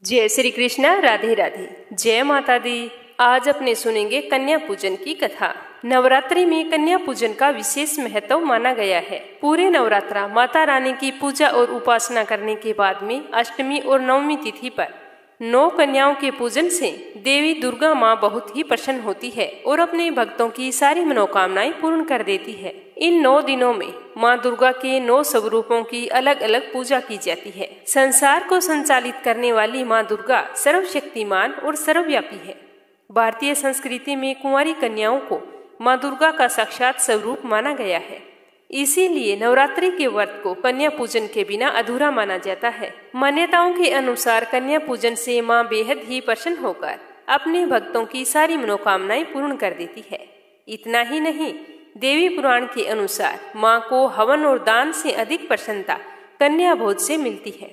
जय श्री कृष्णा, राधे राधे, जय माता दी। आज अपने सुनेंगे कन्या पूजन की कथा। नवरात्रि में कन्या पूजन का विशेष महत्व माना गया है। पूरे नवरात्रा माता रानी की पूजा और उपासना करने के बाद में अष्टमी और नवमी तिथि पर 9 कन्याओं के पूजन से देवी दुर्गा माँ बहुत ही प्रसन्न होती है और अपने भक्तों की सारी मनोकामनाएं पूर्ण कर देती है। इन 9 दिनों में माँ दुर्गा के 9 स्वरूपों की अलग अलग पूजा की जाती है। संसार को संचालित करने वाली माँ दुर्गा सर्वशक्तिमान और सर्वव्यापी है। भारतीय संस्कृति में कुंवारी कन्याओं को माँ दुर्गा का साक्षात स्वरूप माना गया है। इसीलिए नवरात्रि के व्रत को कन्या पूजन के बिना अधूरा माना जाता है। मान्यताओं के अनुसार कन्या पूजन से माँ बेहद ही प्रसन्न होकर अपने भक्तों की सारी मनोकामनाएं पूर्ण कर देती है। इतना ही नहीं, देवी पुराण के अनुसार माँ को हवन और दान से अधिक प्रसन्नता कन्या भोज से मिलती है।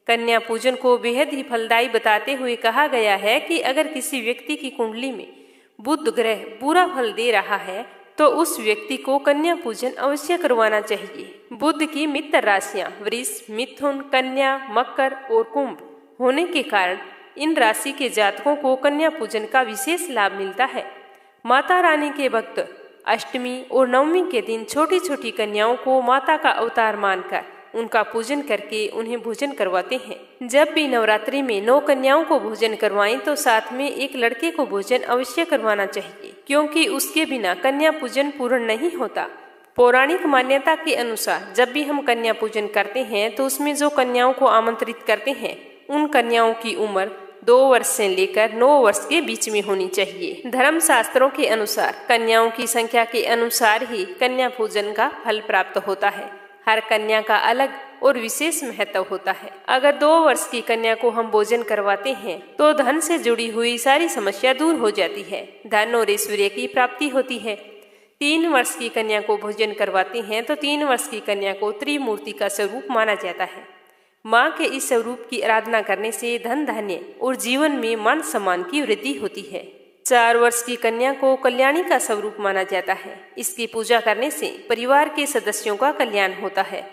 कन्या पूजन को बेहद ही फलदायी बताते हुए कहा गया है कि अगर किसी व्यक्ति की कुंडली में बुध ग्रह बुरा फल दे रहा है तो उस व्यक्ति को कन्या पूजन अवश्य करवाना चाहिए। बुध की मित्र राशियां वृष, मिथुन, कन्या, मकर और कुंभ होने के कारण इन राशि के जातकों को कन्या पूजन का विशेष लाभ मिलता है। माता रानी के भक्त अष्टमी और नवमी के दिन छोटी छोटी कन्याओं को माता का अवतार मानकर उनका पूजन करके उन्हें भोजन करवाते हैं। जब भी नवरात्रि में 9 कन्याओं को भोजन करवाएं तो साथ में एक लड़के को भोजन अवश्य करवाना चाहिए, क्योंकि उसके बिना कन्या पूजन पूर्ण नहीं होता। पौराणिक मान्यता के अनुसार जब भी हम कन्या पूजन करते हैं तो उसमें जो कन्याओं को आमंत्रित करते हैं उन कन्याओं की उम्र 2 वर्ष से लेकर 9 वर्ष के बीच में होनी चाहिए। धर्म शास्त्रों के अनुसार कन्याओं की संख्या के अनुसार ही कन्या पूजन का फल प्राप्त होता है। हर कन्या का अलग और विशेष महत्व होता है। अगर 2 वर्ष की कन्या को हम भोजन करवाते हैं तो धन से जुड़ी हुई सारी समस्या दूर हो जाती है, धन और ऐश्वर्य की प्राप्ति होती है। 3 वर्ष की कन्या को भोजन करवाते हैं तो 3 वर्ष की कन्या को त्रिमूर्ति का स्वरूप माना जाता है। माँ के इस स्वरूप की आराधना करने से धन धान्य और जीवन में मान सम्मान की वृद्धि होती है। 4 वर्ष की कन्या को कल्याणी का स्वरूप माना जाता है। इसकी पूजा करने से परिवार के सदस्यों का कल्याण होता है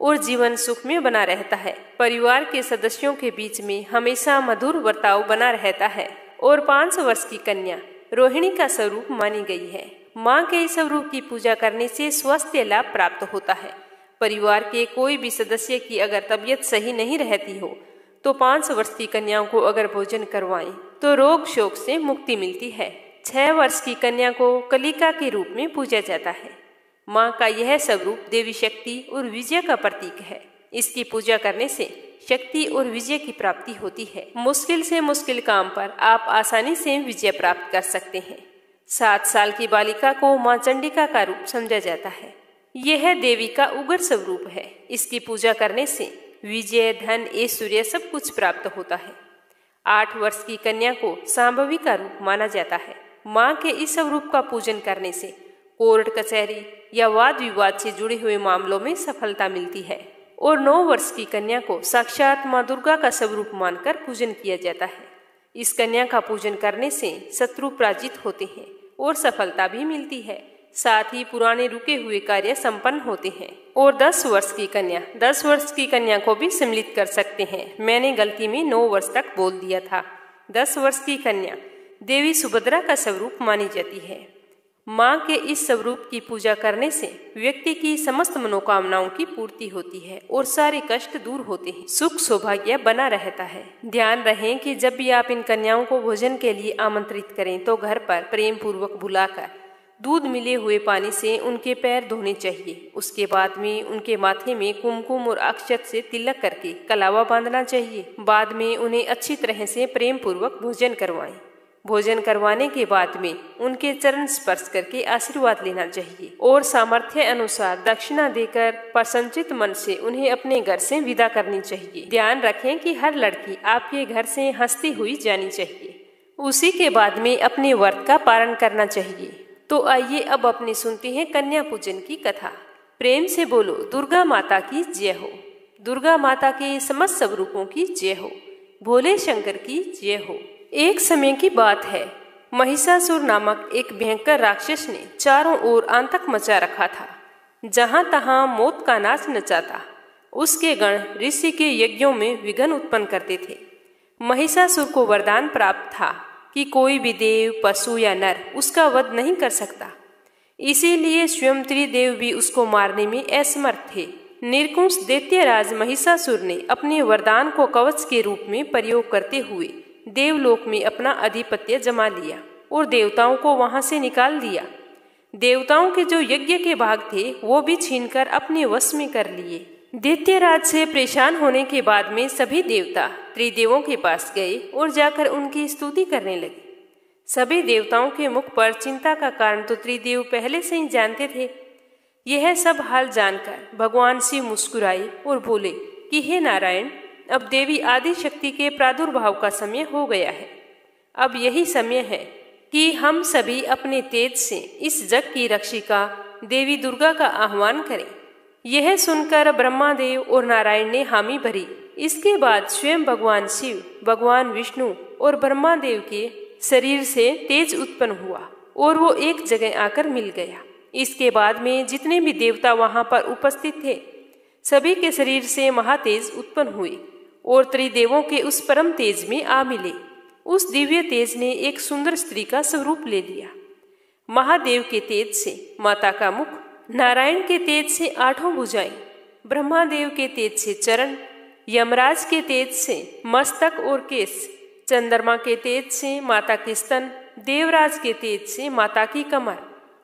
और जीवन सुख में बना रहता है। परिवार के सदस्यों के बीच में हमेशा मधुर बर्ताव बना रहता है। और 5 वर्ष की कन्या रोहिणी का स्वरूप मानी गई है। माँ के इस स्वरूप की पूजा करने से स्वास्थ्य लाभ प्राप्त होता है। परिवार के कोई भी सदस्य की अगर तबीयत सही नहीं रहती हो तो 5 वर्ष की कन्याओं को अगर भोजन करवाएं तो रोग शोक से मुक्ति मिलती है। 6 वर्ष की कन्या को कलिका के रूप में पूजा जाता है। माँ का यह स्वरूप देवी शक्ति और विजय का प्रतीक है। इसकी पूजा करने से शक्ति और विजय की प्राप्ति होती है। मुश्किल से मुश्किल काम पर आप आसानी से विजय प्राप्त कर सकते हैं। 7 साल की बालिका को माँ चंडिका का रूप समझा जाता है। यह देवी का उग्र स्वरूप है। इसकी पूजा करने से विजय, धन, ऐश्वर्य सब कुछ प्राप्त होता है। 8 वर्ष की कन्या को सांभवी का रूप माना जाता है। माँ के इस स्वरूप का पूजन करने से कोर्ट कचहरी या वाद विवाद से जुड़े हुए मामलों में सफलता मिलती है। और 9 वर्ष की कन्या को साक्षात माँ दुर्गा का स्वरूप मानकर पूजन किया जाता है। इस कन्या का पूजन करने से शत्रु पराजित होते हैं और सफलता भी मिलती है। साथ ही पुराने रुके हुए कार्य संपन्न होते हैं। और 10 वर्ष की कन्या को भी सम्मिलित कर सकते हैं। मैंने गलती में 9 वर्ष तक बोल दिया था। 10 वर्ष की कन्या देवी सुभद्रा का स्वरूप मानी जाती है। माँ के इस स्वरूप की पूजा करने से व्यक्ति की समस्त मनोकामनाओं की पूर्ति होती है और सारे कष्ट दूर होते हैं, सुख सौभाग्य बना रहता है। ध्यान रहे कि जब भी आप इन कन्याओं को भोजन के लिए आमंत्रित करें तो घर पर प्रेम पूर्वक बुलाकर दूध मिले हुए पानी से उनके पैर धोने चाहिए। उसके बाद में उनके माथे में कुमकुम और अक्षत से तिलक करके कलावा बांधना चाहिए। बाद में उन्हें अच्छी तरह से प्रेम पूर्वक भोजन करवाएं। भोजन करवाने के बाद में उनके चरण स्पर्श करके आशीर्वाद लेना चाहिए और सामर्थ्य अनुसार दक्षिणा देकर प्रसन्नचित मन से उन्हें अपने घर से विदा करनी चाहिए। ध्यान रखें कि हर लड़की आपके घर से हंसती हुई जानी चाहिए। उसी के बाद में अपने व्रत का पालन करना चाहिए। तो आइए अब अपने सुनते हैं कन्या पूजन की कथा। प्रेम से बोलो दुर्गा माता की जय हो। दुर्गा माता के समस्त स्वरूपों की जय हो। भोले शंकर की जय हो। एक समय की बात है, महिषासुर नामक एक भयंकर राक्षस ने चारों ओर आतंक मचा रखा था। जहां तहां मौत का नाच नचाता। उसके गण ऋषि के यज्ञों में विघ्न उत्पन्न करते थे। महिषासुर को वरदान प्राप्त था कि कोई भी देव, पशु या नर उसका वध नहीं कर सकता। इसीलिए स्वयं त्रिदेव भी उसको मारने में असमर्थ थे। निरंकुश दैत्यराज महिषासुर ने अपने वरदान को कवच के रूप में प्रयोग करते हुए देवलोक में अपना आधिपत्य जमा लिया और देवताओं को वहां से निकाल दिया। देवताओं के जो यज्ञ के भाग थे वो भी छीनकर अपने वश में कर लिए। दैत्यराज से परेशान होने के बाद में सभी देवता त्रिदेवों के पास गए और जाकर उनकी स्तुति करने लगे। सभी देवताओं के मुख पर चिंता का कारण तो त्रिदेव पहले से ही जानते थे। यह सब हाल जानकर भगवान शिव मुस्कुराए और बोले कि हे नारायण, अब देवी आदि शक्ति के प्रादुर्भाव का समय हो गया है। अब यही समय है कि हम सभी अपने तेज से इस जग की रक्षिका देवी दुर्गा का आह्वान करें। यह सुनकर ब्रह्मादेव और नारायण ने हामी भरी। इसके बाद स्वयं भगवान शिव, भगवान विष्णु और ब्रह्मादेव के शरीर से तेज उत्पन्न हुआ और वो एक जगह आकर मिल गया। इसके बाद में जितने भी देवता वहां पर उपस्थित थे सभी के शरीर से महातेज उत्पन्न हुए और त्रिदेवों के उस परम तेज में आ मिले। उस दिव्य तेज ने एक सुंदर स्त्री का स्वरूप ले लिया। महादेव के तेज से माता का मुख, नारायण के तेज से 8 भुजाएं, ब्रह्मादेव के तेज से चरण, यमराज के तेज से मस्तक और केश, चंद्रमा के तेज से माता के स्तन, देवराज के तेज से माता की कमर,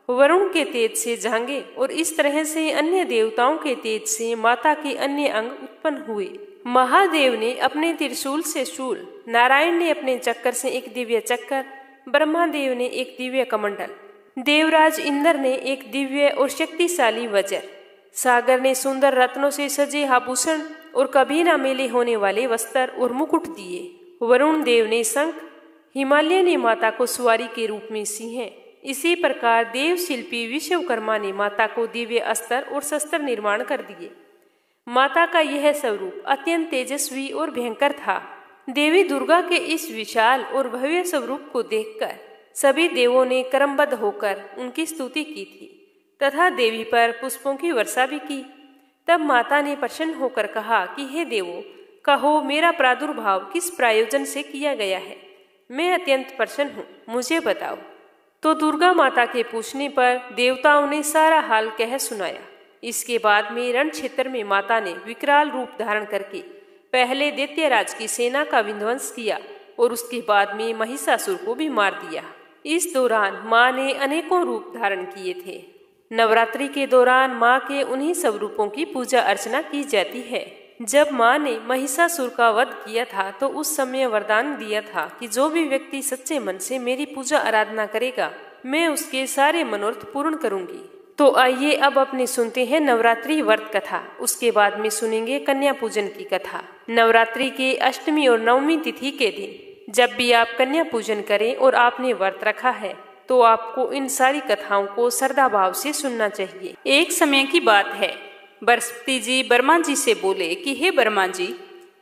वरुण के तेज से जांघें और इस तरह से अन्य देवताओं के तेज से माता के अन्य अंग उत्पन्न हुए। महादेव ने अपने त्रिशूल से शूल, नारायण ने अपने चक्कर से एक दिव्य चक्कर, ब्रह्मादेव ने एक दिव्य कमंडल, देवराज इंद्र ने एक दिव्य और शक्तिशाली वज्र, सागर ने सुंदर रत्नों से सजे आभूषण और कभी न मेले होने वाले वस्त्र और मुकुट दिए। वरुण देव ने शंख, हिमालय ने माता को सवारी के रूप में सिंह। इसी प्रकार देव शिल्पी विश्वकर्मा ने माता को दिव्य अस्त्र और शस्त्र निर्माण कर दिए। माता का यह स्वरूप अत्यंत तेजस्वी और भयंकर था। देवी दुर्गा के इस विशाल और भव्य स्वरूप को देखकर सभी देवों ने क्रमबद्ध होकर उनकी स्तुति की थी तथा देवी पर पुष्पों की वर्षा भी की। तब माता ने प्रसन्न होकर कहा कि हे देवों, कहो मेरा प्रादुर्भाव किस प्रयोजन से किया गया है। मैं अत्यंत प्रसन्न हूँ, मुझे बताओ। तो दुर्गा माता के पूछने पर देवताओं ने सारा हाल कह सुनाया। इसके बाद में रण क्षेत्र में माता ने विकराल रूप धारण करके पहले दैत्यराज की सेना का विध्वंस किया और उसके बाद में महिषासुर को भी मार दिया। इस दौरान माँ ने अनेकों रूप धारण किए थे। नवरात्रि के दौरान माँ के उन्हीं सब रूपों की पूजा अर्चना की जाती है। जब माँ ने महिषासुर का वध किया था तो उस समय वरदान दिया था कि जो भी व्यक्ति सच्चे मन से मेरी पूजा आराधना करेगा मैं उसके सारे मनोरथ पूर्ण करूंगी। तो आइए अब अपने सुनते हैं नवरात्रि व्रत कथा। उसके बाद में सुनेंगे कन्या पूजन की कथा। नवरात्रि के अष्टमी और नवमी तिथि के दिन जब भी आप कन्या पूजन करें और आपने व्रत रखा है तो आपको इन सारी कथाओं को श्रद्धा भाव से सुनना चाहिए। एक समय की बात है, बृहस्पति जी ब्रह्मा जी से बोले कि हे ब्रह्मा जी,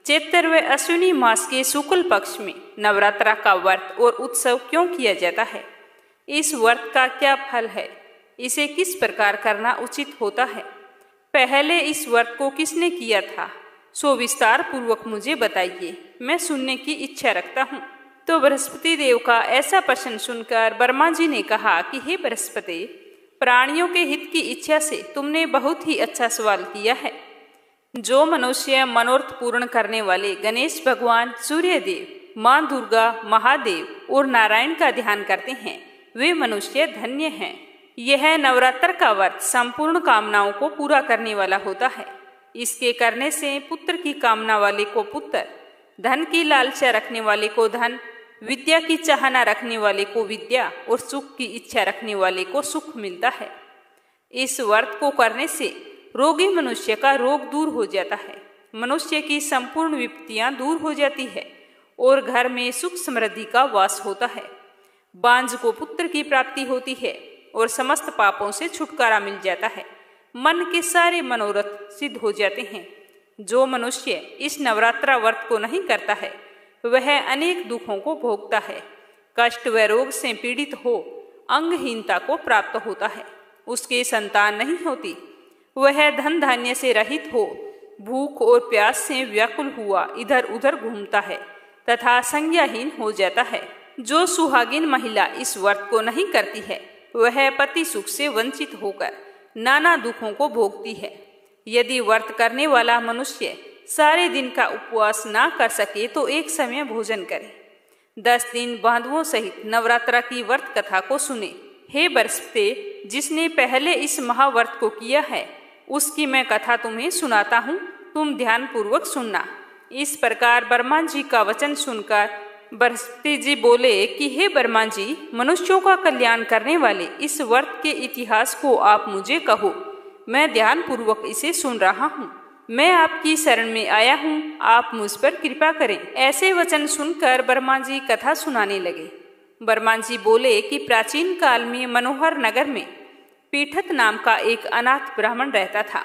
चैत्र व अश्विनी मास के शुक्ल पक्ष में नवरात्रा का व्रत और उत्सव क्यों किया जाता है? इस व्रत का क्या फल है? इसे किस प्रकार करना उचित होता है? पहले इस व्रत को किसने किया था सो विस्तार पूर्वक मुझे बताइए, मैं सुनने की इच्छा रखता हूँ। तो बृहस्पति देव का ऐसा प्रश्न सुनकर ब्रह्मा जी ने कहा कि हे बृहस्पति, प्राणियों के हित की इच्छा से तुमने बहुत ही अच्छा सवाल किया है। जो मनुष्य मनोरथ पूर्ण करने वाले गणेश भगवान, सूर्य देव, माँ दुर्गा, महादेव और नारायण का ध्यान करते हैं वे मनुष्य धन्य हैं। यह नवरात्र का व्रत संपूर्ण कामनाओं को पूरा करने वाला होता है। इसके करने से पुत्र की कामना वाले को पुत्र, धन की लालसा रखने वाले को धन, विद्या की चाहना रखने वाले को विद्या और सुख की इच्छा रखने वाले को सुख मिलता है। इस व्रत को करने से रोगी मनुष्य का रोग दूर हो जाता है, मनुष्य की संपूर्ण विपत्तियां दूर हो जाती है और घर में सुख समृद्धि का वास होता है। बांझ को पुत्र की प्राप्ति होती है और समस्त पापों से छुटकारा मिल जाता है। मन के सारे मनोरथ सिद्ध हो जाते हैं। जो मनुष्य इस नवरात्रा व्रत को नहीं करता है वह अनेक दुखों को भोगता है, कष्ट व रोग से पीड़ित हो, अंगहीनता को प्राप्त होता है, उसके संतान नहीं होती, वह धन धान्य से रहित हो, भूख और प्यास से व्याकुल हुआ इधर उधर घूमता है तथा संज्ञाहीन हो जाता है। जो सुहागिन महिला इस व्रत को नहीं करती है वह पति सुख से वंचित होकर नाना दुखों को भोगती है। यदि व्रत करने वाला मनुष्य सारे दिन का उपवास ना कर सके तो एक समय भोजन करे। 10 दिन बांधवों सहित नवरात्रा की व्रत कथा को सुने। हे बृहस्पति, जिसने पहले इस महाव्रत को किया है उसकी मैं कथा तुम्हें सुनाता हूँ, तुम ध्यान पूर्वक सुनना। इस प्रकार ब्रह्मा जी का वचन सुनकर बृहस्पति जी बोले कि हे ब्रह्मा जी, मनुष्यों का कल्याण करने वाले इस व्रत के इतिहास को आप मुझे कहो, मैं ध्यान पूर्वक इसे सुन रहा हूँ। मैं आपकी शरण में आया हूँ, आप मुझ पर कृपा करें। ऐसे वचन सुनकर ब्रह्मा जी कथा सुनाने लगे। ब्रह्मा जी बोले कि प्राचीन काल में मनोहर नगर में पीठत नाम का एक अनाथ ब्राह्मण रहता था।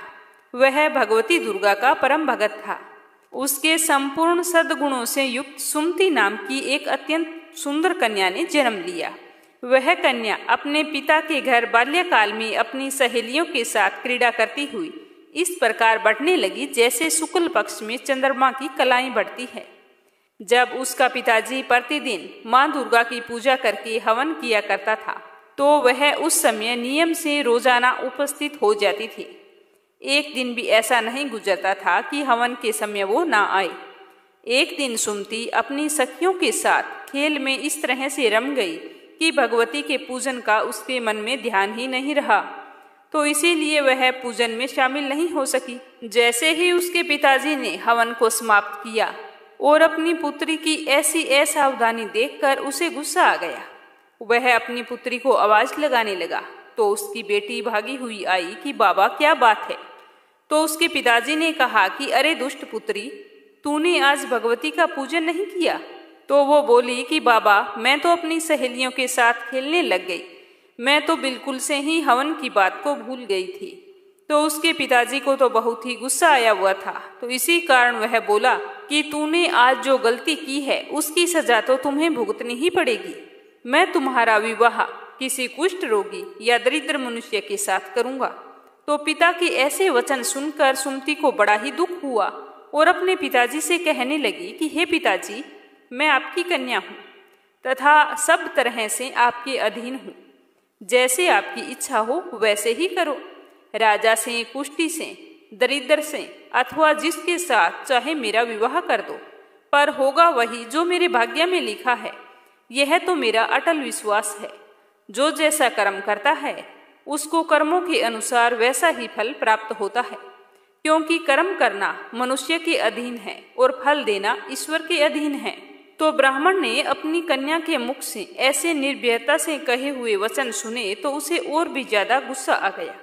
वह भगवती दुर्गा का परम भगत था। उसके संपूर्ण सद्गुणों से युक्त सुमति नाम की एक अत्यंत सुंदर कन्या ने जन्म लिया। वह कन्या अपने पिता के घर बाल्यकाल में अपनी सहेलियों के साथ क्रीड़ा करती हुई इस प्रकार बढ़ने लगी जैसे शुक्ल पक्ष में चंद्रमा की कलाएं बढ़ती है। जब उसका पिताजी प्रतिदिन मां दुर्गा की पूजा करके हवन किया करता था तो वह उस समय नियम से रोजाना उपस्थित हो जाती थी। एक दिन भी ऐसा नहीं गुजरता था कि हवन के समय वो ना आए। एक दिन सुमति अपनी सखियों के साथ खेल में इस तरह से रम गई कि भगवती के पूजन का उसके मन में ध्यान ही नहीं रहा, तो इसीलिए वह पूजन में शामिल नहीं हो सकी। जैसे ही उसके पिताजी ने हवन को समाप्त किया और अपनी पुत्री की ऐसी असावधानी देखकर उसे गुस्सा आ गया। वह अपनी पुत्री को आवाज लगाने लगा तो उसकी बेटी भागी हुई आई कि बाबा क्या बात है। तो उसके पिताजी ने कहा कि अरे दुष्ट पुत्री, तूने आज भगवती का पूजन नहीं किया। तो वो बोली कि बाबा, मैं तो अपनी सहेलियों के साथ खेलने लग गई, मैं तो बिल्कुल से ही हवन की बात को भूल गई थी। तो उसके पिताजी को तो बहुत ही गुस्सा आया हुआ था, तो इसी कारण वह बोला कि तूने आज जो गलती की है उसकी सजा तो तुम्हें भुगतनी ही पड़ेगी। मैं तुम्हारा विवाह किसी कुष्ठ रोगी या दरिद्र मनुष्य के साथ करूंगा। तो पिता के ऐसे वचन सुनकर सुमति को बड़ा ही दुख हुआ और अपने पिताजी से कहने लगी कि हे पिताजी, मैं आपकी कन्या हूँ तथा सब तरह से आपके अधीन हूँ। जैसे आपकी इच्छा हो वैसे ही करो। राजा से, कुष्ठी से, दरिद्र से अथवा जिसके साथ चाहे मेरा विवाह कर दो, पर होगा वही जो मेरे भाग्य में लिखा है। यह तो मेरा अटल विश्वास है। जो जैसा कर्म करता है उसको कर्मों के अनुसार वैसा ही फल प्राप्त होता है, क्योंकि कर्म करना मनुष्य के अधीन है और फल देना ईश्वर के अधीन है। तो ब्राह्मण ने अपनी कन्या के मुख से ऐसे निर्भयता से कहे हुए वचन सुने तो उसे और भी ज्यादा गुस्सा आ गया।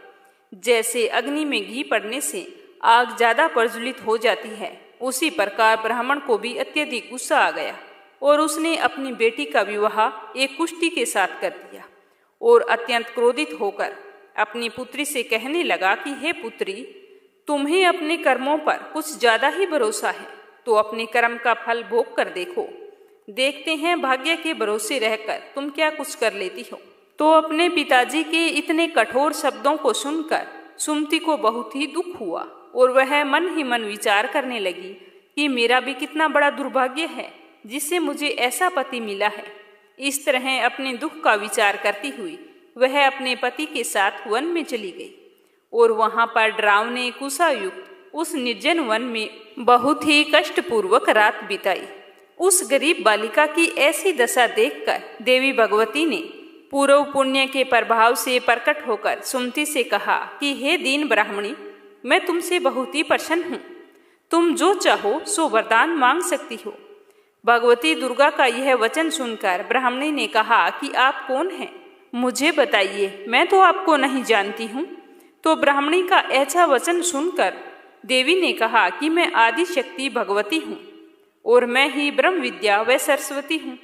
जैसे अग्नि में घी पड़ने से आग ज्यादा प्रज्वलित हो जाती है, उसी प्रकार ब्राह्मण को भी अत्यधिक गुस्सा आ गया और उसने अपनी बेटी का विवाह एक कुष्ठी के साथ कर दिया और अत्यंत क्रोधित होकर अपनी पुत्री से कहने लगा कि हे पुत्री, तुम्हें अपने कर्मों पर कुछ ज्यादा ही भरोसा है, तो अपने कर्म का फल भोग कर देखो। देखते हैं भाग्य के भरोसे रहकर तुम क्या कुछ कर लेती हो। तो अपने पिताजी के इतने कठोर शब्दों को सुनकर सुमति को बहुत ही दुख हुआ और वह मन ही मन विचार करने लगी कि मेरा भी कितना बड़ा दुर्भाग्य है जिससे मुझे ऐसा पति मिला है। इस तरह अपने दुख का विचार करती हुई वह अपने पति के साथ वन में चली गई और वहां पर डरावने कुशायुक्त उस निर्जन वन में बहुत ही कष्टपूर्वक रात बिताई। उस गरीब बालिका की ऐसी दशा देखकर देवी भगवती ने पूर्व पुण्य के प्रभाव से प्रकट होकर सुमति से कहा कि हे दीन ब्राह्मणी, मैं तुमसे बहुत ही प्रसन्न हूँ। तुम जो चाहो सो वरदान मांग सकती हो। भगवती दुर्गा का यह वचन सुनकर ब्राह्मणी ने कहा कि आप कौन हैं, मुझे बताइए, मैं तो आपको नहीं जानती हूँ। तो ब्राह्मणी का ऐसा वचन सुनकर देवी ने कहा कि मैं आदि शक्ति भगवती हूँ और मैं ही ब्रह्म विद्या व सरस्वती हूँ।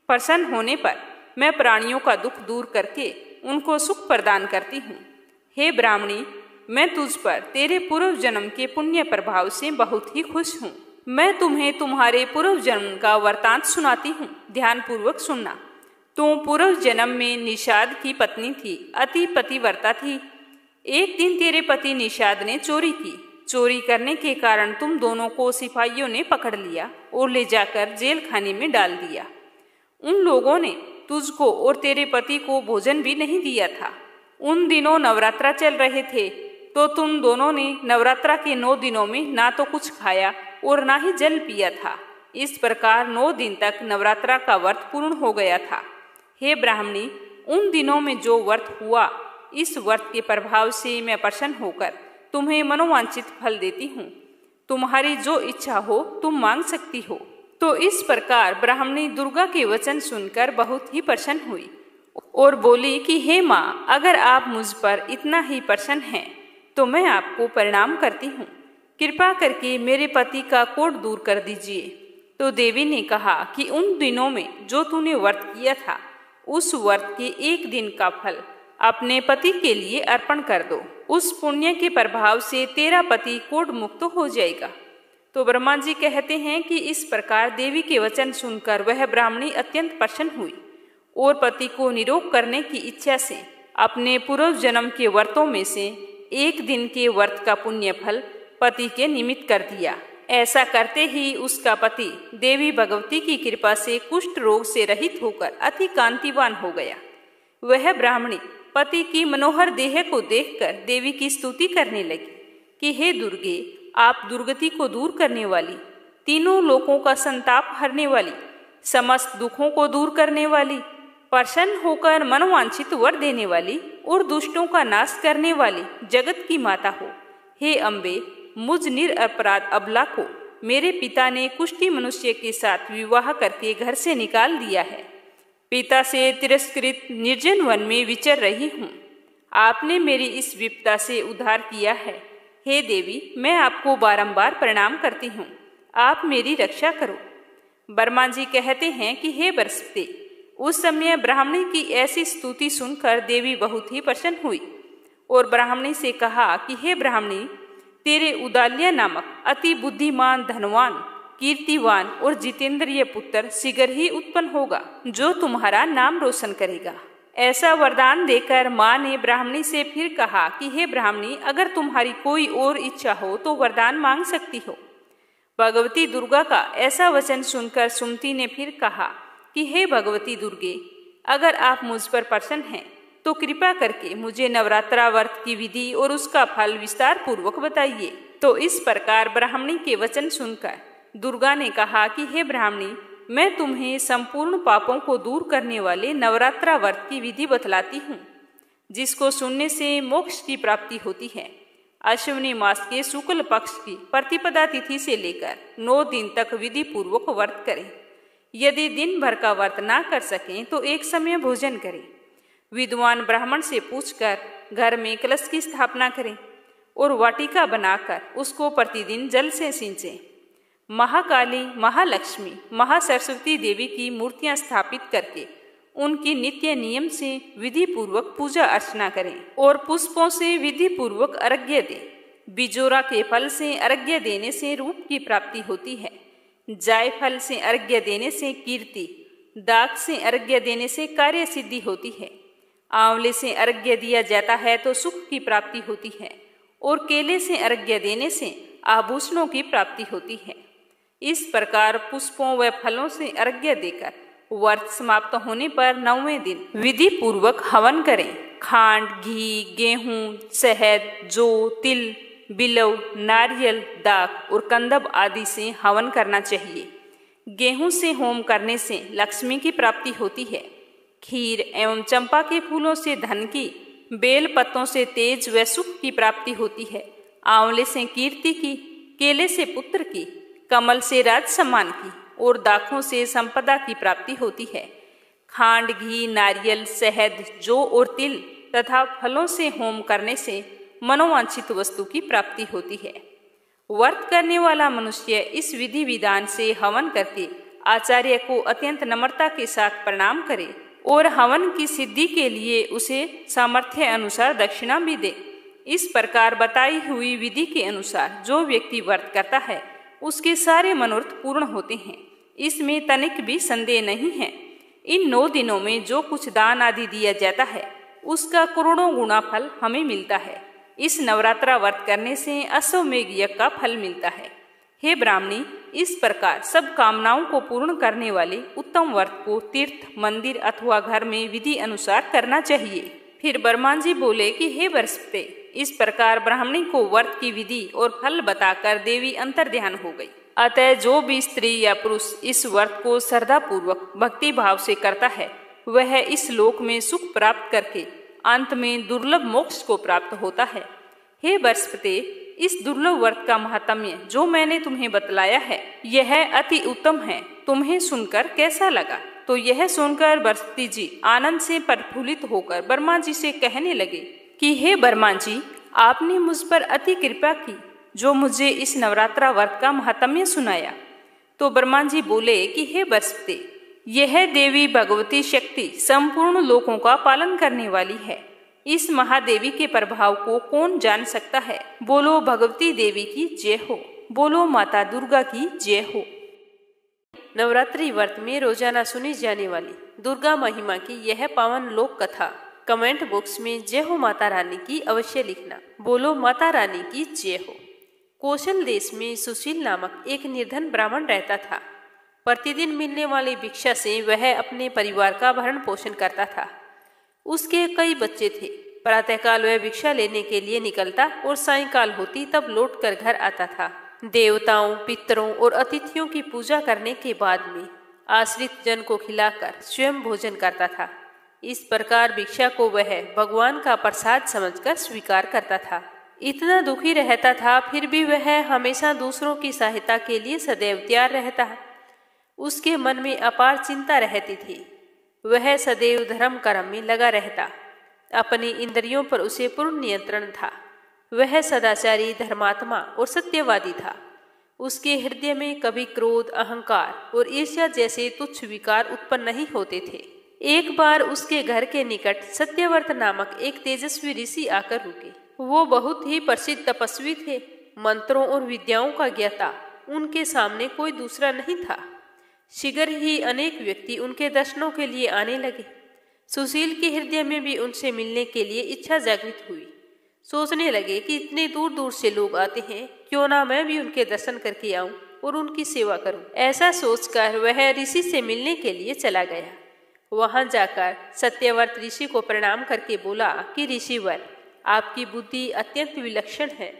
प्रसन्न होने पर मैं प्राणियों का दुख दूर करके उनको सुख प्रदान करती हूँ। हे ब्राह्मणी, मैं तुझ पर तेरे पूर्व जन्म के पुण्य प्रभाव से बहुत ही खुश हूँ। मैं तुम्हें तुम्हारे पूर्व जन्म का वृतांत सुनाती हूँ, ध्यान पूर्वक सुनना। तू पूर्व जन्म में निषाद की पत्नी थी, अति पतिव्रता थी। एक दिन तेरे पति निषाद ने चोरी की। चोरी करने के कारण तुम दोनों को सिपाहियों ने पकड़ लिया और ले जाकर जेल खाने में डाल दिया। उन लोगों ने तुझको और तेरे पति को भोजन भी नहीं दिया था। उन दिनों नवरात्रा चल रहे थे तो तुम दोनों ने नवरात्रा के 9 दिनों में ना तो कुछ खाया और ना ही जल पिया था। इस प्रकार 9 दिन तक नवरात्रा का व्रत पूर्ण हो गया था। हे ब्राह्मणी, उन दिनों में जो व्रत हुआ, इस व्रत के प्रभाव से मैं प्रसन्न होकर तुम्हें मनोवांछित फल देती हूँ। तुम्हारी जो इच्छा हो तुम मांग सकती हो। तो इस प्रकार ब्राह्मणी दुर्गा के वचन सुनकर बहुत ही प्रसन्न हुई और बोली कि हे माँ, अगर आप मुझ पर इतना ही प्रसन्न हैं तो मैं आपको प्रणाम करती हूँ। कृपा करके मेरे पति का कोढ़ दूर कर दीजिए। तो देवी ने कहा कि उन दिनों में जो तूने व्रत किया था, उस व्रत के 1 दिन का फल अपने पति के लिए अर्पण कर दो। उस पुण्य के प्रभाव से तेरा पति कोढ़ मुक्त हो जाएगा। तो ब्रह्मा जी कहते हैं कि इस प्रकार देवी के वचन सुनकर वह ब्राह्मणी अत्यंत प्रसन्न हुई और पति को निरोग करने की इच्छा से अपने पूर्व जन्म के व्रतों में से 1 दिन के व्रत का पुण्य फल पति के निमित्त कर दिया। ऐसा करते ही उसका पति देवी भगवती की कृपा से कुष्ठ रोग से रहित होकर अति कांतिवान हो गया। वह ब्राह्मणी पति की मनोहर देह को देखकर देवी की स्तुति करने लगी कि हे दुर्गे, आप दुर्गति को दूर करने वाली, तीनों लोकों का संताप हरने वाली, समस्त दुखों को दूर करने वाली, प्रसन्न होकर मनोवांछित वर देने वाली और दुष्टों का नाश करने वाली जगत की माता हो। हे अम्बे, मुझ निरपराध अबला को मेरे पिता ने कुष्ठी मनुष्य के साथ विवाह करके घर से निकाल दिया है। पिता से तिरस्कृत निर्जन वन में विचर रही हूँ। आपने मेरी इस विपदा से उद्धार किया है। हे देवी, मैं आपको बारंबार प्रणाम करती हूँ। आप मेरी रक्षा करो। ब्रह्मा जी कहते हैं कि हे बृहस्पति, उस समय ब्राह्मणी की ऐसी स्तुति सुनकर देवी बहुत ही प्रसन्न हुई और ब्राह्मणी से कहा कि हे ब्राह्मणी, तेरे उदाल्य नामक अति बुद्धिमान, धनवान, कीर्तिवान और जितेंद्रिय पुत्र शीघ्र ही उत्पन्न होगा, जो तुम्हारा नाम रोशन करेगा। ऐसा वरदान देकर माँ ने ब्राह्मणी से फिर कहा कि हे ब्राह्मणी, अगर तुम्हारी कोई और इच्छा हो तो वरदान मांग सकती हो। भगवती दुर्गा का ऐसा वचन सुनकर सुमति ने फिर कहा कि हे भगवती दुर्गे, अगर आप मुझ पर प्रसन्न हैं तो कृपा करके मुझे नवरात्रा व्रत की विधि और उसका फल विस्तार पूर्वक बताइए। तो इस प्रकार ब्राह्मणी के वचन सुनकर दुर्गा ने कहा कि हे ब्राह्मणी, मैं तुम्हें संपूर्ण पापों को दूर करने वाले नवरात्रा व्रत की विधि बतलाती हूँ, जिसको सुनने से मोक्ष की प्राप्ति होती है। अश्विनी मास के शुक्ल पक्ष की प्रतिपदा तिथि से लेकर 9 दिन तक विधि पूर्वक व्रत करें। यदि दिन भर का व्रत ना कर सकें तो एक समय भोजन करें। विद्वान ब्राह्मण से पूछकर घर में कलश की स्थापना करें और वाटिका बनाकर उसको प्रतिदिन जल से सींचें। महाकाली, महालक्ष्मी, महासरस्वती देवी की मूर्तियां स्थापित करके उनकी नित्य नियम से विधि पूर्वक पूजा अर्चना करें और पुष्पों से विधि पूर्वक अर्घ्य दें। बिजोरा के फल से अर्घ्य देने से रूप की प्राप्ति होती है। जायफल से अर्घ्य देने से कीर्ति, दाख से अर्घ्य देने से कार्य सिद्धि होती है। आंवले से अर्घ्य दिया जाता है तो सुख की प्राप्ति होती है और केले से अर्घ्य देने से आभूषणों की प्राप्ति होती है। इस प्रकार पुष्पों व फलों से अर्घ्य देकर व्रत समाप्त होने पर 9वें दिन विधि पूर्वक हवन करें। खांड, घी, गेहूं, शहद, जौ, तिल, बिलव, नारियल, दाख और कंदब आदि से हवन करना चाहिए। गेहूं से होम करने से लक्ष्मी की प्राप्ति होती है। खीर एवं चंपा के फूलों से धन की, बेल पत्तों से तेज व सुख की प्राप्ति होती है। आंवले से कीर्ति की, केले से पुत्र की, कमल से राज सम्मान की और दाखों से संपदा की प्राप्ति होती है। खांड, घी, नारियल, शहद, जौ और तिल तथा फलों से होम करने से मनोवांछित वस्तु की प्राप्ति होती है। व्रत करने वाला मनुष्य इस विधि विधान से हवन करके आचार्य को अत्यंत नम्रता के साथ प्रणाम करे और हवन की सिद्धि के लिए उसे सामर्थ्य अनुसार दक्षिणा भी दे। इस प्रकार बताई हुई विधि के अनुसार जो व्यक्ति व्रत करता है उसके सारे मनोरथ पूर्ण होते हैं। इसमें तनिक भी संदेह नहीं है। इन 9 दिनों में जो कुछ दान आदि दिया जाता है उसका करोड़ों गुना फल हमें मिलता है। इस नवरात्रा व्रत करने से अश्वमेघ यज्ञ का फल मिलता है। हे ब्राह्मणी, इस प्रकार सब कामनाओं को पूर्ण करने वाले उत्तम व्रत को तीर्थ, मंदिर अथवा घर में विधि अनुसार करना चाहिए। फिर बर्मान जी बोले कि हे बृहस्पति, इस प्रकार ब्राह्मणी को व्रत की विधि और फल बताकर देवी अंतर्ध्यान हो गई। अतः जो भी स्त्री या पुरुष इस व्रत को श्रद्धा पूर्वक भक्ति भाव से करता है, वह इस लोक में सुख प्राप्त करके अंत में दुर्लभ मोक्ष को प्राप्त होता है। हे बृहस्पति, इस दुर्लभ व्रत का महात्म्य जो मैंने तुम्हें बतलाया है, यह अति उत्तम है। तुम्हें सुनकर कैसा लगा? तो यह सुनकर बृहस्पति जी आनंद से प्रफुल्लित होकर ब्रह्मा जी से कहने लगे कि हे ब्रह्मा जी, आपने मुझ पर अति कृपा की जो मुझे इस नवरात्रा व्रत का महात्म्य सुनाया। तो ब्रह्मा जी बोले कि हे बृहस्पति, यह देवी भगवती शक्ति संपूर्ण लोकों का पालन करने वाली है। इस महादेवी के प्रभाव को कौन जान सकता है? बोलो भगवती देवी की जय हो, बोलो माता दुर्गा की जय हो। नवरात्रि व्रत में रोजाना सुनी जाने वाली दुर्गा महिमा की यह पावन लोक कथा कमेंट बॉक्स में जय हो माता रानी की अवश्य लिखना। बोलो माता रानी की जय हो। कौशल देश में सुशील नामक एक निर्धन ब्राह्मण रहता था। प्रतिदिन मिलने वाली भिक्षा से वह अपने परिवार का भरण पोषण करता था। उसके कई बच्चे थे। प्रातःकाल वह भिक्षा लेने के लिए निकलता और सायंकाल होती तब लौटकर घर आता था। देवताओं, पितरों और अतिथियों की पूजा करने के बाद में आश्रित जन को खिलाकर स्वयं भोजन करता था। इस प्रकार भिक्षा को वह भगवान का प्रसाद समझकर स्वीकार करता था। इतना दुखी रहता था, फिर भी वह हमेशा दूसरों की सहायता के लिए सदैव तैयार रहता। उसके मन में अपार चिंता रहती थी। वह सदैव धर्म कर्म में लगा रहता। अपनी इंद्रियों पर उसे पूर्ण नियंत्रण था। वह सदाचारी, धर्मात्मा और सत्यवादी था। उसके हृदय में कभी क्रोध, अहंकार और ईर्ष्या जैसे तुच्छ विकार उत्पन्न नहीं होते थे। एक बार उसके घर के निकट सत्यव्रत नामक एक तेजस्वी ऋषि आकर रुके। वो बहुत ही प्रसिद्ध तपस्वी थे। मंत्रों और विद्याओं का ज्ञाता उनके सामने कोई दूसरा नहीं था। शीघ्र ही अनेक व्यक्ति उनके दर्शनों के लिए आने लगे। सुशील के हृदय में भी उनसे मिलने के लिए इच्छा जागृत हुई। सोचने लगे कि इतने दूर दूर से लोग आते हैं, क्यों ना मैं भी उनके दर्शन करके आऊं और उनकी सेवा करूं। ऐसा सोचकर वह ऋषि से मिलने के लिए चला गया। वहां जाकर सत्यव्रत ऋषि को प्रणाम करके बोला कि ऋषिवर, आपकी बुद्धि अत्यंत विलक्षण है।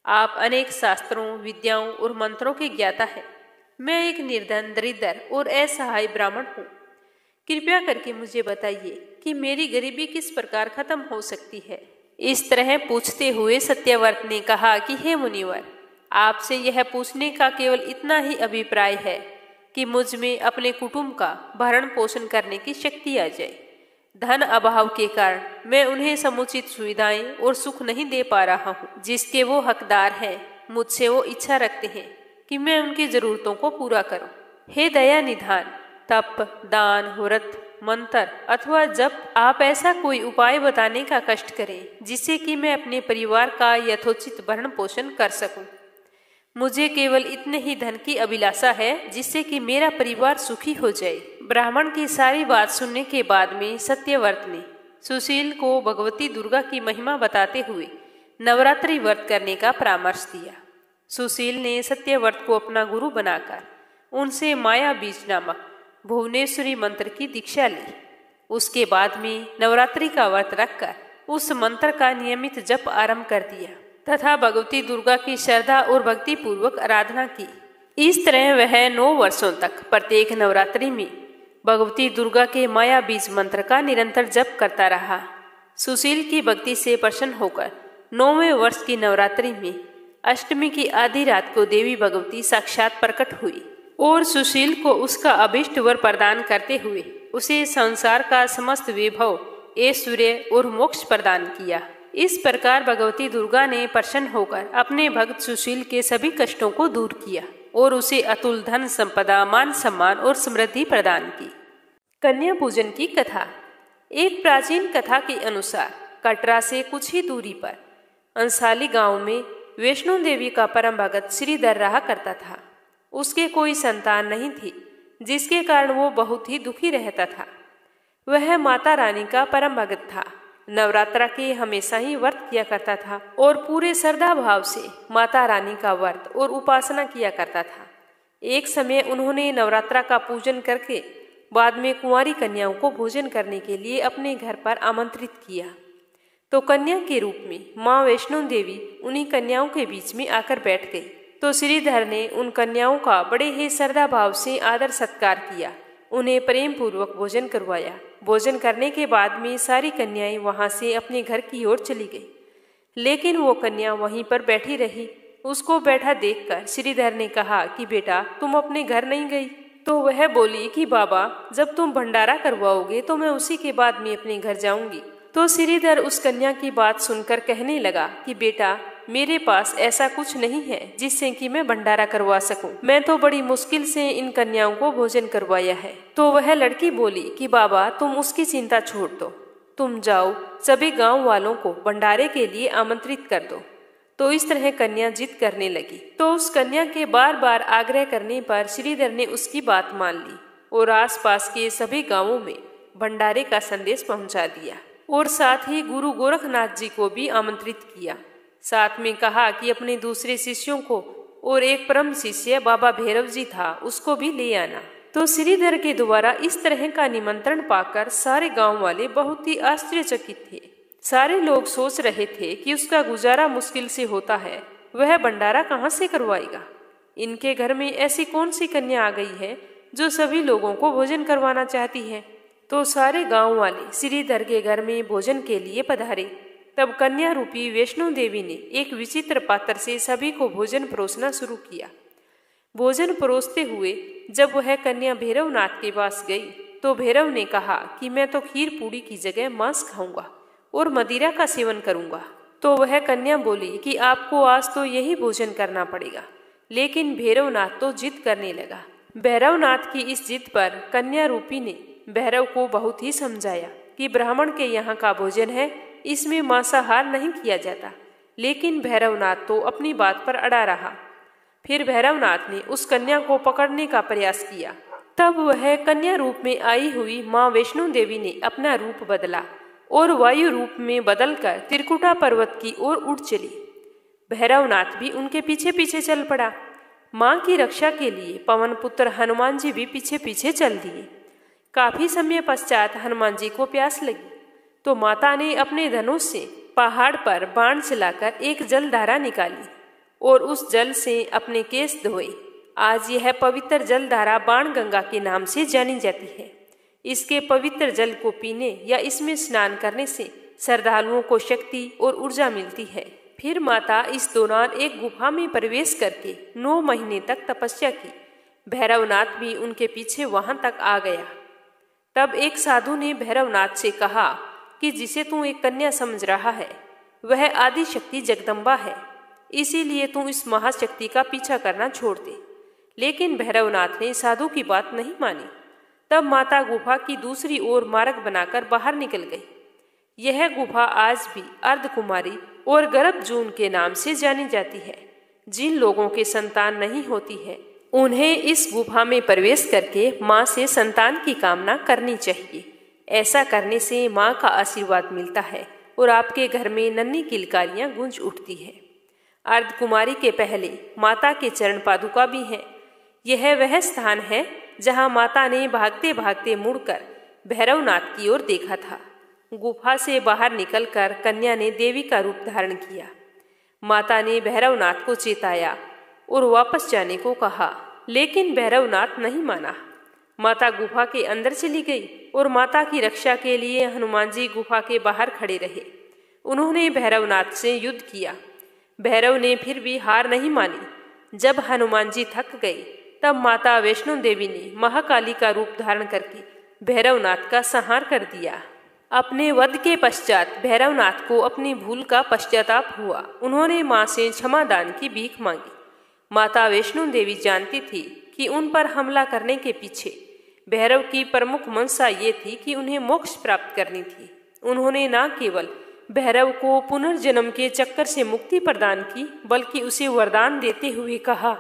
आप अनेक शास्त्रों, विद्याओं और मंत्रों के ज्ञाता है। मैं एक निर्धन, दरिद्र और असहाय ब्राह्मण हूँ। कृपया करके मुझे बताइए कि मेरी गरीबी किस प्रकार खत्म हो सकती है। इस तरह पूछते हुए सत्यव्रत ने कहा कि हे मुनिवर, आपसे यह पूछने का केवल इतना ही अभिप्राय है कि मुझ में अपने कुटुंब का भरण पोषण करने की शक्ति आ जाए। धन अभाव के कारण मैं उन्हें समुचित सुविधाएं और सुख नहीं दे पा रहा हूँ जिसके वो हकदार हैं। मुझसे वो इच्छा रखते हैं कि मैं उनकी जरूरतों को पूरा करूं। हे दया निधान, तप, दान, व्रत, मंत्र अथवा जब आप ऐसा कोई उपाय बताने का कष्ट करें जिससे कि मैं अपने परिवार का यथोचित भरण पोषण कर सकूं। मुझे केवल इतने ही धन की अभिलाषा है जिससे कि मेरा परिवार सुखी हो जाए। ब्राह्मण की सारी बात सुनने के बाद में सत्यव्रत ने सुशील को भगवती दुर्गा की महिमा बताते हुए नवरात्रि व्रत करने का परामर्श दिया। सुशील ने सत्यव्रत को अपना गुरु बनाकर उनसे माया बीज नामक भुवनेश्वरी मंत्र की दीक्षा ली। उसके बाद में नवरात्रि का व्रत रखकर उस मंत्र का नियमित जप आरंभ कर दिया तथा भगवती दुर्गा की श्रद्धा और भक्ति पूर्वक आराधना की। इस तरह वह 9 वर्षों तक प्रत्येक नवरात्रि में भगवती दुर्गा के माया बीज मंत्र का निरंतर जप करता रहा। सुशील की भक्ति से प्रसन्न होकर 9वें वर्ष की नवरात्रि में अष्टमी की आधी रात को देवी भगवती साक्षात प्रकट हुई और सुशील को उसका अभिष्ट वर प्रदान करते हुए उसे संसार का समस्त वैभव, ऐश्वर्य और मोक्ष प्रदान किया। इस प्रकार भगवती दुर्गा ने प्रसन्न होकर अपने भक्त सुशील के सभी कष्टों को दूर किया और उसे अतुल धन संपदा, मान सम्मान और समृद्धि प्रदान की। कन्या पूजन की कथा। एक प्राचीन कथा के अनुसार कटरा से कुछ ही दूरी पर अंसाली गांव में वैष्णो देवी का परम भगत श्रीधर रहा करता था। उसके कोई संतान नहीं थी, जिसके कारण वो बहुत ही दुखी रहता था। वह माता रानी का परम भगत था, नवरात्रा के हमेशा ही व्रत किया करता था और पूरे श्रद्धा भाव से माता रानी का व्रत और उपासना किया करता था। एक समय उन्होंने नवरात्रा का पूजन करके बाद में कुंवारी कन्याओं को भोजन करने के लिए अपने घर पर आमंत्रित किया। तो कन्या के रूप में माँ वैष्णो देवी उन्हीं कन्याओं के बीच में आकर बैठ गई। तो श्रीधर ने उन कन्याओं का बड़े ही श्रद्धा भाव से आदर सत्कार किया, उन्हें प्रेम पूर्वक भोजन करवाया। भोजन करने के बाद में सारी कन्याएं वहां से अपने घर की ओर चली गई, लेकिन वो कन्या वहीं पर बैठी रही। उसको बैठा देखकर श्रीधर ने कहा कि बेटा, तुम अपने घर नहीं गई? तो वह बोली कि बाबा, जब तुम भंडारा करवाओगे तो मैं उसी के बाद में अपने घर जाऊंगी। तो श्रीधर उस कन्या की बात सुनकर कहने लगा कि बेटा, मेरे पास ऐसा कुछ नहीं है जिससे कि मैं भंडारा करवा सकूं। मैं तो बड़ी मुश्किल से इन कन्याओं को भोजन करवाया है। तो वह लड़की बोली कि बाबा, तुम उसकी चिंता छोड़ दो, तुम जाओ सभी गांव वालों को भंडारे के लिए आमंत्रित कर दो। तो इस तरह कन्या जिद करने लगी। तो उस कन्या के बार बार आग्रह करने पर श्रीधर ने उसकी बात मान ली और आसपास के सभी गांवों में भंडारे का संदेश पहुंचा दिया और साथ ही गुरु गोरखनाथ जी को भी आमंत्रित किया। साथ में कहा कि अपने दूसरे शिष्यों को और एक परम शिष्य बाबा भैरव जी था, उसको भी ले आना। तो श्रीधर के द्वारा इस तरह का निमंत्रण पाकर सारे गांव वाले बहुत ही आश्चर्यचकित थे। सारे लोग सोच रहे थे कि उसका गुजारा मुश्किल से होता है, वह भंडारा कहाँ से करवाएगा। इनके घर में ऐसी कौन सी कन्या आ गई है जो सभी लोगों को भोजन करवाना चाहती है। तो सारे गांव वाले श्रीधर के घर में भोजन के लिए पधारे। तब कन्या रूपी वैष्णो देवी ने एक विचित्र पात्र से सभी को भोजन परोसना शुरू किया। भोजन परोसते हुए जब वह कन्या भैरवनाथ के पास गई तो भैरव ने कहा कि मैं तो खीर पूड़ी की जगह मांस खाऊंगा और मदिरा का सेवन करूंगा। तो वह कन्या बोली कि आपको आज तो यही भोजन करना पड़ेगा। लेकिन भैरवनाथ तो जिद करने लगा। भैरवनाथ की इस जिद पर कन्या रूपी ने भैरव को बहुत ही समझाया कि ब्राह्मण के यहाँ का भोजन है, इसमें मांसाहार नहीं किया जाता। लेकिन भैरवनाथ तो अपनी बात पर अड़ा रहा। फिर भैरवनाथ ने उस कन्या को पकड़ने का प्रयास किया। तब वह कन्या रूप में आई हुई माँ वैष्णो देवी ने अपना रूप बदला और वायु रूप में बदलकर त्रिकुटा पर्वत की ओर उड़ चली। भैरवनाथ भी उनके पीछे पीछे चल पड़ा। माँ की रक्षा के लिए पवन पुत्र हनुमान जी भी पीछे पीछे चल दिए। काफी समय पश्चात हनुमान जी को प्यास लगी तो माता ने अपने धनुष से पहाड़ पर बाण चलाकर एक जलधारा निकाली और उस जल से अपने केस धोए। आज यह पवित्र जलधारा बाण गंगा के नाम से जानी जाती है। इसके पवित्र जल को पीने या इसमें स्नान करने से श्रद्धालुओं को शक्ति और ऊर्जा मिलती है। फिर माता इस दौरान एक गुफा में प्रवेश करके 9 महीने तक तपस्या की। भैरवनाथ भी उनके पीछे वहां तक आ गया। तब एक साधु ने भैरवनाथ से कहा कि जिसे तू एक कन्या समझ रहा है वह आदि शक्ति जगदम्बा है, इसीलिए तू इस महाशक्ति का पीछा करना छोड़ दे। लेकिन भैरवनाथ ने साधु की बात नहीं मानी। तब माता गुफा की दूसरी ओर मार्ग बनाकर बाहर निकल गई। यह गुफा आज भी अर्धकुमारी और गर्भजून के नाम से जानी जाती है। जिन लोगों के संतान नहीं होती है उन्हें इस गुफा में प्रवेश करके माँ से संतान की कामना करनी चाहिए। ऐसा करने से माँ का आशीर्वाद मिलता है और आपके घर में नन्ही किलकारियाँ गूंज उठती है। अर्धकुमारी के पहले माता के चरण पादुका भी हैं। यह वह स्थान है जहाँ माता ने भागते भागते मुड़कर भैरवनाथ की ओर देखा था। गुफा से बाहर निकलकर कन्या ने देवी का रूप धारण किया। माता ने भैरवनाथ को चेताया और वापस जाने को कहा, लेकिन भैरवनाथ नहीं माना। माता गुफा के अंदर चली गई और माता की रक्षा के लिए हनुमान जी गुफा के बाहर खड़े रहे। उन्होंने भैरवनाथ से युद्ध किया। भैरव ने फिर भी हार नहीं मानी। जब हनुमान जी थक गए तब माता वैष्णो देवी ने महाकाली का रूप धारण करके भैरवनाथ का संहार कर दिया। अपने वध के पश्चात भैरवनाथ को अपनी भूल का पश्चाताप हुआ। उन्होंने माँ से क्षमा दान की भीख मांगी। माता वैष्णो देवी जानती थी कि उन पर हमला करने के पीछे भैरव की प्रमुख मंशा ये थी कि उन्हें मोक्ष प्राप्त करनी थी। उन्होंने न केवल भैरव को पुनर्जन्म के चक्कर से मुक्ति प्रदान की बल्कि उसे वरदान देते हुए कहा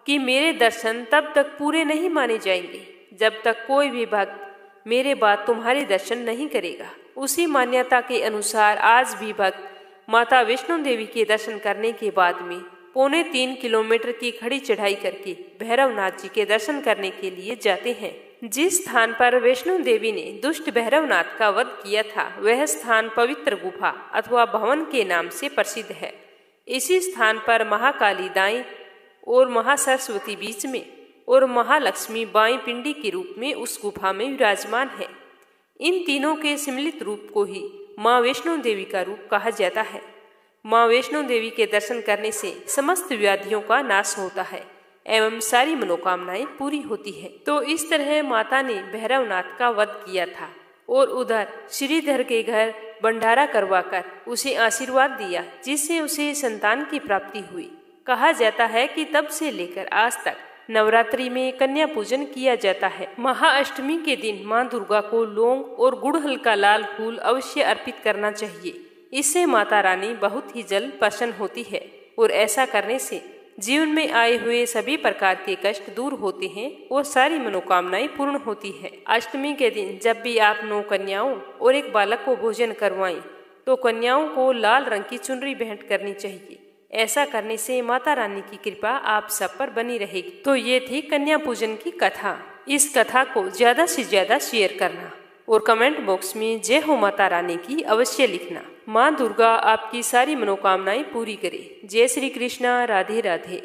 कि मेरे दर्शन तब तक पूरे नहीं माने जाएंगे जब तक कोई भी भक्त मेरे बाद तुम्हारे दर्शन नहीं करेगा। उसी मान्यता के अनुसार आज भी भक्त माता वैष्णो देवी के दर्शन करने के बाद में 3.25 किलोमीटर की खड़ी चढ़ाई करके भैरवनाथ जी के दर्शन करने के लिए जाते हैं। जिस स्थान पर वैष्णो देवी ने दुष्ट भैरवनाथ का वध किया था वह स्थान पवित्र गुफा अथवा भवन के नाम से प्रसिद्ध है। इसी स्थान पर महाकाली दाईं और महासरस्वती बीच में और महालक्ष्मी बाईं पिंडी के रूप में उस गुफा में विराजमान है। इन तीनों के सम्मिलित रूप को ही माँ वैष्णो देवी का रूप कहा जाता है। माँ वैष्णो देवी के दर्शन करने से समस्त व्याधियों का नाश होता है एवं सारी मनोकामनाएं पूरी होती है। तो इस तरह माता ने भैरवनाथ का वध किया था और उधर श्रीधर के घर भंडारा करवाकर उसे आशीर्वाद दिया, जिससे उसे संतान की प्राप्ति हुई। कहा जाता है कि तब से लेकर आज तक नवरात्रि में कन्या पूजन किया जाता है। महाअष्टमी के दिन माँ दुर्गा को लौंग और गुड़हल का लाल फूल अवश्य अर्पित करना चाहिए। इससे माता रानी बहुत ही जल्द प्रसन्न होती है और ऐसा करने से जीवन में आए हुए सभी प्रकार के कष्ट दूर होते हैं और सारी मनोकामनाएं पूर्ण होती है। अष्टमी के दिन जब भी आप 9 कन्याओं और एक बालक को भोजन करवाएं तो कन्याओं को लाल रंग की चुनरी भेंट करनी चाहिए। ऐसा करने से माता रानी की कृपा आप सब पर बनी रहेगी। तो ये थी कन्या पूजन की कथा। इस कथा को ज्यादा से ज्यादा शेयर करना और कमेंट बॉक्स में जय हो माता रानी की अवश्य लिखना। माँ दुर्गा आपकी सारी मनोकामनाएं पूरी करे। जय श्री कृष्णा। राधे राधे।